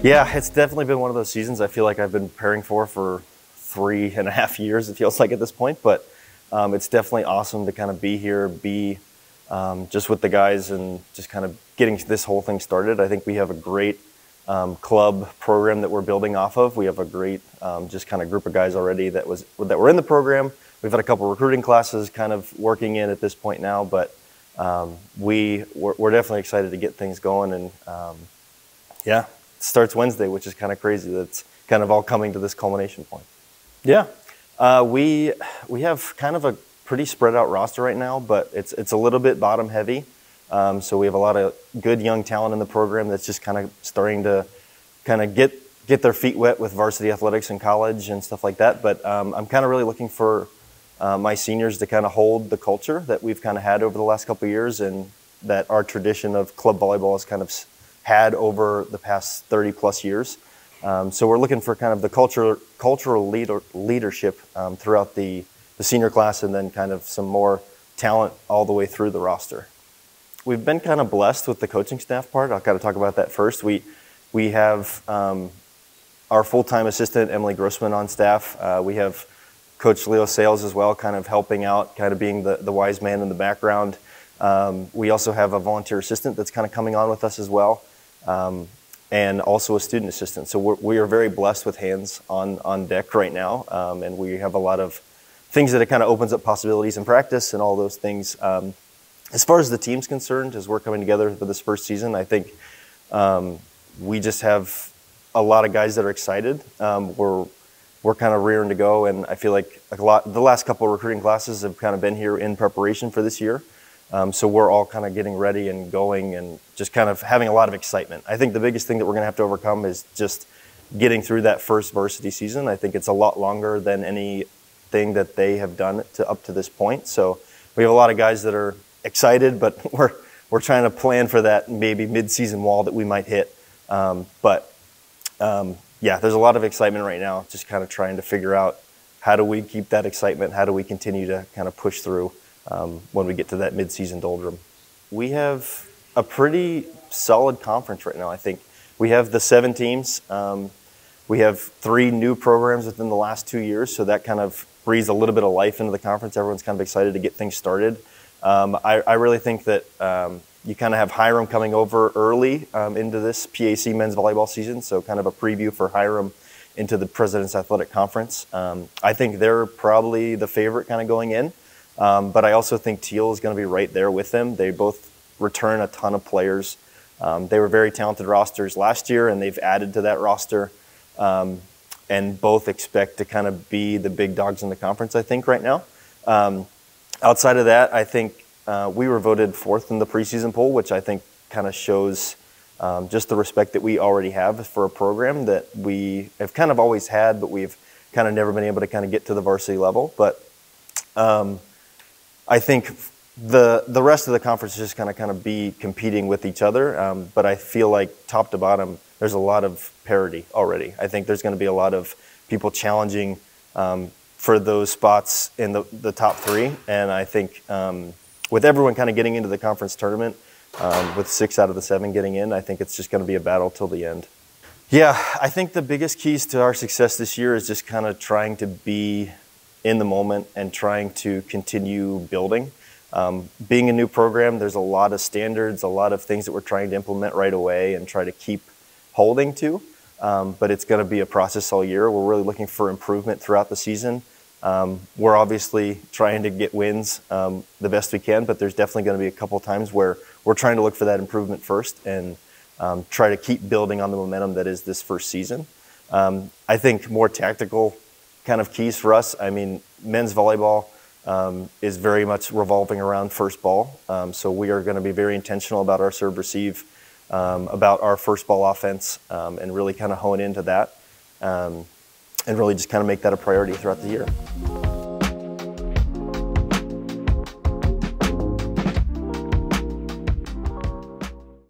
Yeah, it's definitely been one of those seasons I feel like I've been preparing for 3.5 years, it feels like at this point. But it's definitely awesome to kind of be here, be just with the guys and just kind of getting this whole thing started. I think we have a great club program that we're building off of. We have a great just kind of group of guys already that were in the program. We've had a couple recruiting classes kind of working in at this point now, but we're definitely excited to get things going. And yeah, it starts Wednesday, which is kind of crazy. That's kind of all coming to this culmination point. Yeah, we have kind of a pretty spread out roster right now, but it's a little bit bottom heavy. So we have a lot of good young talent in the program that's just kind of starting to kind of get their feet wet with varsity athletics in college and stuff like that. But I'm kind of really looking for my seniors to kind of hold the culture that we've kind of had over the last couple of years, and that our tradition of club volleyball has kind of had over the past 30 plus years. So we're looking for kind of the cultural leadership throughout the senior class, and then kind of some more talent all the way through the roster. We've been kind of blessed with the coaching staff part. I'll kind of talk about that first. We have our full-time assistant, Emily Grossman, on staff. We have Coach Leo Sales as well, kind of helping out, kind of being the wise man in the background. We also have a volunteer assistant that's kind of coming on with us as well, and also a student assistant. So we are very blessed with hands on deck right now, and we have a lot of things that it kind of opens up possibilities in practice and all those things. As far as the team's concerned, as we're coming together for this first season, I think we just have a lot of guys that are excited. We're kind of rearing to go, and I feel like the last couple of recruiting classes have kind of been here in preparation for this year. So we're all kind of getting ready and going, and just kind of having a lot of excitement. I think the biggest thing that we're going to have to overcome is just getting through that first varsity season. I think it's a lot longer than anything that they have done up to this point. So we have a lot of guys that are excited, but we're trying to plan for that maybe mid-season wall that we might hit. Yeah, there's a lot of excitement right now, just kind of trying to figure out how do we keep that excitement, how do we continue to kind of push through when we get to that mid-season doldrum. We have a pretty solid conference right now, I think. We have the 7 teams. We have 3 new programs within the last 2 years, so that kind of breathes a little bit of life into the conference. Everyone's kind of excited to get things started. I really think that you kind of have Hiram coming over early into this PAC men's volleyball season, so kind of a preview for Hiram into the President's Athletic Conference. I think they're probably the favorite kind of going in, but I also think Teal is going to be right there with them. They both return a ton of players. They were very talented rosters last year, and they've added to that roster, and both expect to kind of be the big dogs in the conference, I think, right now. Outside of that, I think we were voted 4th in the preseason poll, which I think kind of shows just the respect that we already have for a program that we have kind of always had, but we've kind of never been able to kind of get to the varsity level. But I think the rest of the conference is just kind of be competing with each other. But I feel like top to bottom, there's a lot of parity already. I think there's going to be a lot of people challenging for those spots in the top 3. And I think with everyone kind of getting into the conference tournament, with 6 out of the 7 getting in, I think it's just going to be a battle till the end. Yeah, I think the biggest keys to our success this year is just kind of trying to be in the moment and trying to continue building. Being a new program, there's a lot of standards, a lot of things that we're trying to implement right away and try to keep holding to. But it's going to be a process all year. We're really looking for improvement throughout the season. We're obviously trying to get wins the best we can, but there's definitely going to be a couple times where we're trying to look for that improvement first and try to keep building on the momentum that is this first season. I think more tactical kind of keys for us. I mean, men's volleyball is very much revolving around first ball. So we are going to be very intentional about our serve receive, about our first ball offense, and really kind of hone into that, and really just kind of make that a priority throughout the year.